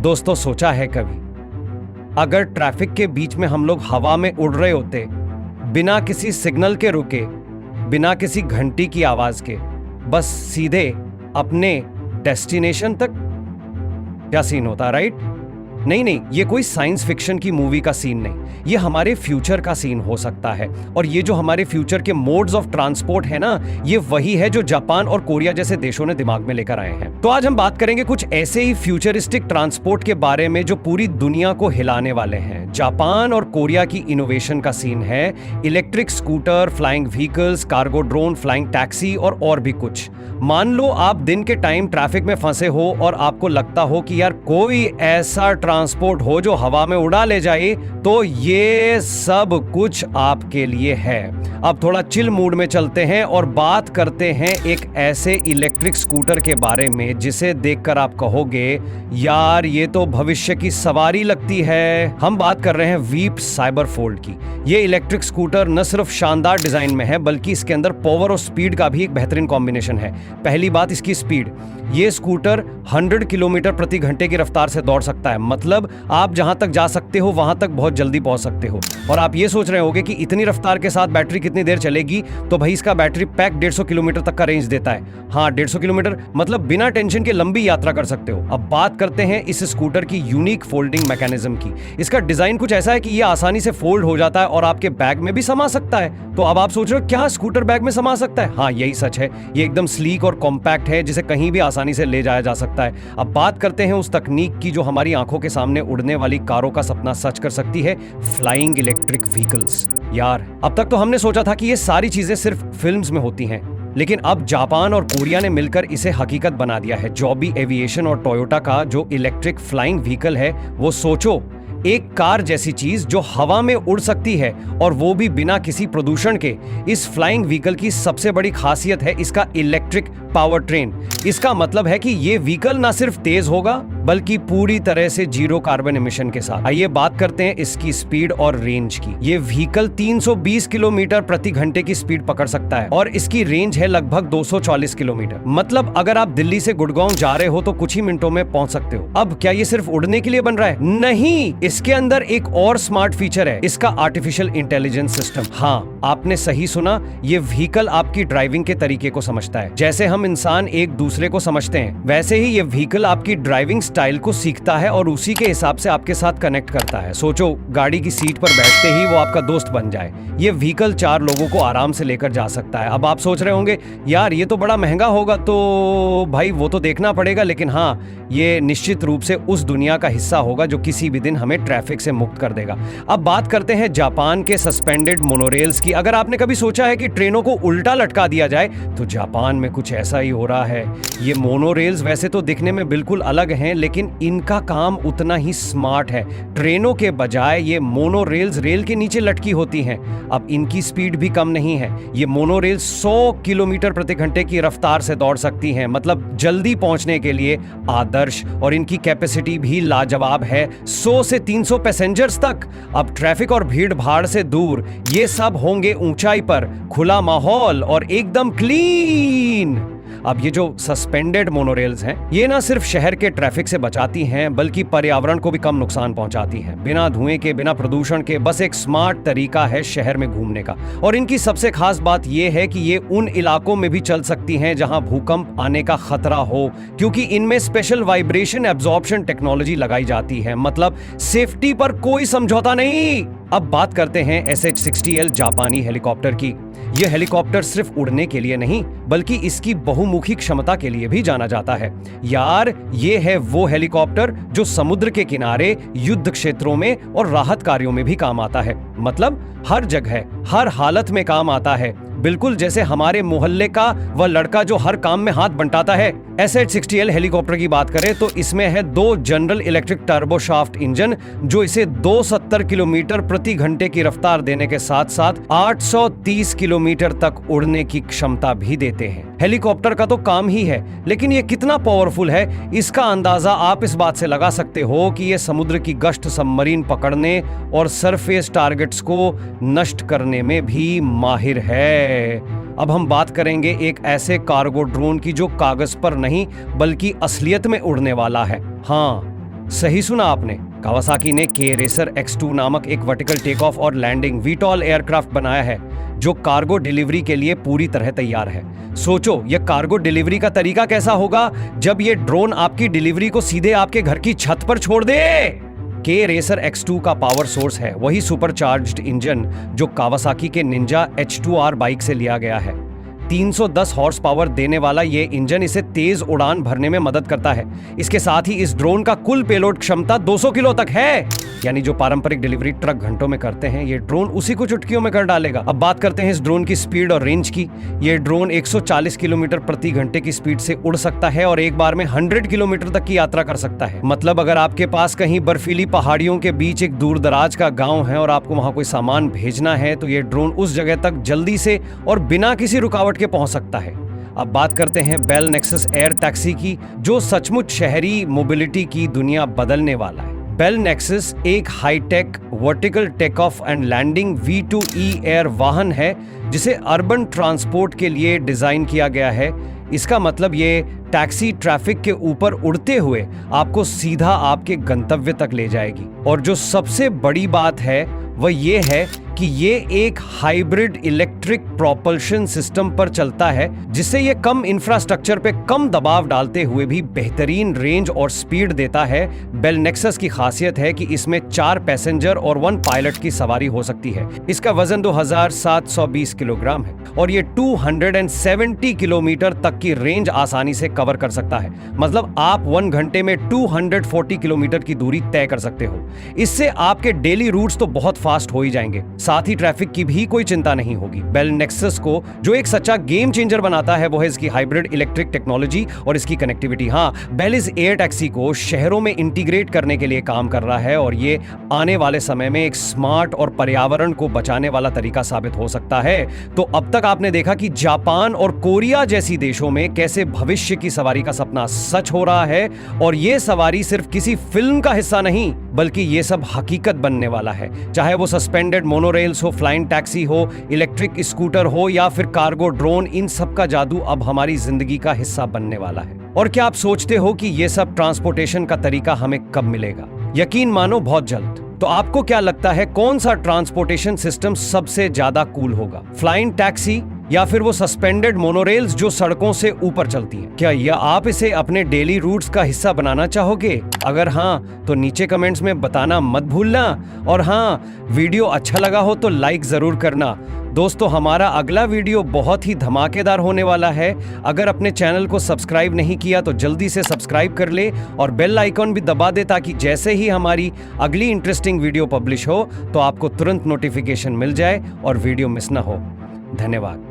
दोस्तों, सोचा है कभी अगर ट्रैफिक के बीच में हम लोग हवा में उड़ रहे होते, बिना किसी सिग्नल के रुके, बिना किसी घंटी की आवाज के, बस सीधे अपने डेस्टिनेशन तक? क्या सीन होता, राइट? नहीं नहीं, ये कोई साइंस फिक्शन की मूवी का सीन नहीं, ये हमारे फ्यूचर का सीन हो सकता है। और ये जो हमारे फ्यूचर के मोड्स ऑफ ट्रांसपोर्ट है ना, ये वही है जो जापान और कोरिया जैसे देशों ने दिमाग में लेकर आए हैं। तो आज हम बात करेंगे कुछ ऐसे ही फ्यूचरिस्टिक ट्रांसपोर्ट के बारे में जो पूरी दुनिया को हिलाने वाले हैं। जापान और कोरिया की इनोवेशन का सीन है electric scooter, flying vehicles, cargo drone, flying taxi और भी कुछ। मान लो आप दिन के टाइम ट्रैफिक में फंसे हो और आपको लगता हो कि यार कोई ऐसा ट्रांसपोर्ट हो जो हवा में उड़ा ले जाए, तो ये सब कुछ आपके लिए है। अब थोड़ा चिल मूड में चलते हैं और बात करते हैं एक ऐसे इलेक्ट्रिक स्कूटर के बारे में जिसे देखकर आप कहोगे यार ये तो भविष्य की सवारी लगती है। हम बात कर रहे हैं वीप साइबर फोल्ड की। ये इलेक्ट्रिक स्कूटर न सिर्फ शानदार डिजाइन में है बल्कि इसके अंदर पावर और स्पीड का भी एक बेहतरीन कॉम्बिनेशन है। पहली बात, इसकी स्पीड। ये स्कूटर 100 किलोमीटर प्रति घंटे की रफ्तार से दौड़ सकता है, मतलब आप जहां तक जा सकते हो वहां तक बहुत जल्दी पहुंच सकते हो। और आप ये सोच रहे होगे कि इतनी रफ्तार के साथ बैटरी कितनी देर चलेगी, तो भाई इसका बैटरी पैक 150 किलोमीटर तक का रेंज देता है। हाँ, 150 किलोमीटर मतलब बिना टेंशन के लंबी यात्रा कर सकते हो। अब बात करते हैं इस स्कूटर की यूनिक फोल्डिंग मैकेनिज्म की। इसका डिजाइन कुछ ऐसा है कि ये आसानी से फोल्ड हो जाता है और आपके बैग में भी समा सकता है। तो अब आप सोच रहे हो क्या स्कूटर बैग में समा सकता है? हाँ, यही सच है। ये एकदम स्लीक और कॉम्पैक्ट है जिसे कहीं भी आसानी से ले जाया जा सकता है। अब बात करते हैं उस तकनीक की जो हमारी आंखों के सामने उड़ने वाली कारों का सपना सच कर सकती है, फ्लाइंग इलेक्ट्रिक व्हीकल्स। यार, अब तक तो हमने सोचा था कि ये सारी चीजें सिर्फ फिल्म्स में होती हैं, लेकिन अब जापान और कोरिया ने मिलकर इसे हकीकत बना दिया है। जॉबी एविएशन और टोयोटा का जो इलेक्ट्रिक फ्लाइंग व्हीकल है, वो सोचो एक कार जैसी चीज जो हवा में उड़ सकती है और वो भी बिना किसी प्रदूषण के। इस फ्लाइंग व्हीकल की सबसे बड़ी खासियत है इसका इलेक्ट्रिक पावर ट्रेन। इसका मतलब है कि ये व्हीकल ना सिर्फ तेज होगा बल्कि पूरी तरह से जीरो कार्बन एमिशन के साथ। आइए बात करते हैं इसकी स्पीड और रेंज की। ये व्हीकल 320 किलोमीटर प्रति घंटे की स्पीड पकड़ सकता है और इसकी रेंज है लगभग 240 किलोमीटर। मतलब अगर आप दिल्ली से गुड़गांव जा रहे हो तो कुछ ही मिनटों में पहुंच सकते हो। अब क्या ये सिर्फ उड़ने के लिए बन रहा है? नहीं, इसके अंदर एक और स्मार्ट फीचर है, इसका आर्टिफिशियल इंटेलिजेंस सिस्टम। हाँ, आपने सही सुना, ये व्हीकल आपकी ड्राइविंग के तरीके को समझता है। जैसे हम इंसान एक दूसरे को समझते हैं, वैसे ही ये व्हीकल आपकी ड्राइविंग स्टाइल को सीखता है और उसी के हिसाब से आपके साथ कनेक्ट करता है। सोचो गाड़ी की सीट पर बैठते ही वो आपका दोस्त बन जाए। ये व्हीकल 4 लोगों को आराम से लेकर जा सकता है। अब आप सोच रहे होंगे यार ये तो बड़ा महंगा होगा, तो भाई वो तो देखना पड़ेगा, लेकिन हाँ, ये निश्चित रूप से उस दुनिया का हिस्सा होगा जो किसी भी दिन हमें ट्रैफिक से मुक्त कर देगा। अब बात करते हैं जापान के सस्पेंडेड मोनोरेल्स की। अगर आपने कभी सोचा है कि ट्रेनों को उल्टा लटका दिया जाए, तो जापान में कुछ ऐसा ही हो रहा है। ये मोनोरेल्स वैसे तो दिखने में बिल्कुल अलग हैं, लेकिन इनका काम उतना ही स्मार्ट है। ट्रेनों के बजाय ये मोनोरेल्स रेल के नीचे लटकी होती हैं। अब इनकी स्पीड भी कम नहीं है। ये मोनोरेल्स 100 किलोमीटर प्रति घंटे की रफ्तार से दौड़ सकती हैं, मतलब जल्दी पहुंचने के लिए आदर्श। और इनकी कैपेसिटी भी लाजवाब है, 100 से 300 पैसेंजर्स तक। अब ट्रैफिक और भीड़ भाड़ से दूर ये सब होंगे ऊंचाई पर, खुला माहौल और एकदम क्लीन। अब ये जो सस्पेंडेड मोनोरेल्स हैं, ये ना सिर्फ शहर के ट्रैफिक से बचाती हैं बल्कि पर्यावरण को भी कम नुकसान पहुंचाती हैं। बिना धुएं के, बिना प्रदूषण के, बस एक स्मार्ट तरीका है शहर में घूमने का। और इनकी सबसे खास बात ये है कि ये उन इलाकों में भी चल सकती हैं जहां भूकंप आने का खतरा हो, क्योंकि इनमें स्पेशल वाइब्रेशन एब्जॉर्प्शन टेक्नोलॉजी लगाई जाती है। मतलब सेफ्टी पर कोई समझौता नहीं। अब बात करते हैं SH-60L जापानी हेलीकॉप्टर की। यह हेलीकॉप्टर सिर्फ उड़ने के लिए नहीं बल्कि इसकी बहुमुखी क्षमता के लिए भी जाना जाता है। यार, ये है वो हेलीकॉप्टर जो समुद्र के किनारे, युद्ध क्षेत्रों में और राहत कार्यों में भी काम आता है। मतलब हर जगह, हर हालत में काम आता है। बिल्कुल जैसे हमारे मोहल्ले का वह लड़का जो हर काम में हाथ बंटाता है। SH-60L हेलीकॉप्टर की बात करें तो इसमें है 2 जनरल इलेक्ट्रिक टर्बोशाफ्ट इंजन जो इसे 270 किलोमीटर प्रति घंटे की रफ्तार देने के साथ साथ 830 किलोमीटर तक उड़ने की क्षमता भी देते हैं। हेलीकॉप्टर का तो काम ही है, लेकिन ये कितना पावरफुल है इसका अंदाजा आप इस बात से लगा सकते हो कि ये समुद्र की गश्त, सबमरीन पकड़ने और सरफेस टारगेट्स को नष्ट करने में भी माहिर है। अब हम बात करेंगे एक ऐसे कार्गो ड्रोन की जो कागज पर नहीं बल्कि असलियत में उड़ने वाला है। हाँ, सही सुना आपने। कावासाकी ने के रेसर X2 नामक एक वर्टिकल टेक ऑफ और लैंडिंग वीटॉल एयरक्राफ्ट बनाया है जो कार्गो डिलीवरी के लिए पूरी तरह तैयार है। सोचो यह कार्गो डिलीवरी का तरीका कैसा होगा जब ये ड्रोन आपकी डिलीवरी को सीधे आपके घर की छत पर छोड़ दे। के रेसर X2 का पावर सोर्स है वही सुपरचार्ज्ड इंजन जो कावासाकी के निंजा H2R बाइक से लिया गया है। 310 हॉर्स पावर देने वाला ये इंजन इसे तेज उड़ान भरने में मदद करता है। इसके साथ ही इस ड्रोन का कुल पेलोड क्षमता 200 किलो तक है, यानी जो पारंपरिक डिलीवरी ट्रक घंटों में करते हैं ये ड्रोन उसी को चुटकियों में कर डालेगा। अब बात करते हैं इस ड्रोन की स्पीड और रेंज की। ये ड्रोन 140 किलोमीटर प्रति घंटे की स्पीड से उड़ सकता है और एक बार में 100 किलोमीटर तक की यात्रा कर सकता है। मतलब अगर आपके पास कहीं बर्फीली पहाड़ियों के बीच एक दूर दराज का गाँव है और आपको वहां कोई सामान भेजना है तो ये ड्रोन उस जगह तक जल्दी से और बिना किसी रुकावट के पहुंच सकता है। अब बात करते हैं बेल नेक्सस एयर टैक्सी की, जो सचमुच शहरी मोबिलिटी की दुनिया बदलने वाला है। बेल नेक्सस एक hi-tech vertical take off and landing V2E air वाहन है जिसे अर्बन ट्रांसपोर्ट के लिए डिजाइन किया गया है। इसका मतलब ये टैक्सी ट्रैफिक के ऊपर उड़ते हुए आपको सीधा आपके गंतव्य तक ले जाएगी। और जो सबसे बड़ी बात है वह ये है कि ये एक हाइब्रिड इलेक्ट्रिक प्रोपल्शन सिस्टम पर चलता है जिससे ये कम इंफ्रास्ट्रक्चर पे कम दबाव डालते हुए भी बेहतरीन रेंज और स्पीड देता है। बेल नेक्सस की खासियत है कि इसमें 4 पैसेंजर और 1 पायलट की सवारी हो सकती है। इसका वजन 2720 किलोग्राम है और ये 270 किलोमीटर तक की रेंज आसानी से कवर कर सकता है। मतलब आप 1 घंटे में 240 किलोमीटर की दूरी तय कर सकते हो। इससे आपके डेली रूट्स तो बहुत फास्ट हो ही जाएंगे, साथ ही ट्रैफिक की भी कोई चिंता नहीं होगी। बेल नेक्सस को जो एक सच्चा गेम चेंजर बनाता है वो है इसकी हाइब्रिड इलेक्ट्रिक टेक्नोलॉजी और इसकी कनेक्टिविटी। हाँ, बेल इस एयर टैक्सी को शहरों में इंटीग्रेट करने के लिए काम कर रहा है और ये आने वाले समय में एक स्मार्ट और पर्यावरण को बचाने वाला तरीका साबित हो सकता है। तो अब तक आपने देखा कि जापान और कोरिया जैसी देशों में कैसे भविष्य की सवारी का सपना सच हो रहा है और ये सवारी सिर्फ किसी फिल्म का हिस्सा नहीं बल्कि ये सब हकीकत बनने वाला है। चाहे वो सस्पेंडेड मोनोरेल्स हो, फ्लाइंग टैक्सी हो, इलेक्ट्रिक स्कूटर हो या फिर कार्गो ड्रोन, इन सब का जादू अब हमारी जिंदगी का हिस्सा बनने वाला है। और क्या आप सोचते हो कि ये सब ट्रांसपोर्टेशन का तरीका हमें कब मिलेगा? यकीन मानो बहुत जल्द। तो आपको क्या लगता है कौन सा ट्रांसपोर्टेशन सिस्टम सबसे ज्यादा कूल होगा? फ्लाइंग टैक्सी या फिर वो सस्पेंडेड मोनोरेल्स जो सड़कों से ऊपर चलती हैं? क्या या आप इसे अपने डेली रूट्स का हिस्सा बनाना चाहोगे? अगर हाँ तो नीचे कमेंट्स में बताना मत भूलना। और हाँ, वीडियो अच्छा लगा हो तो लाइक जरूर करना। दोस्तों, हमारा अगला वीडियो बहुत ही धमाकेदार होने वाला है। अगर अपने चैनल को सब्सक्राइब नहीं किया तो जल्दी से सब्सक्राइब कर ले और बेल आइकॉन भी दबा दे ताकि जैसे ही हमारी अगली इंटरेस्टिंग वीडियो पब्लिश हो तो आपको तुरंत नोटिफिकेशन मिल जाए और वीडियो मिस ना हो। धन्यवाद।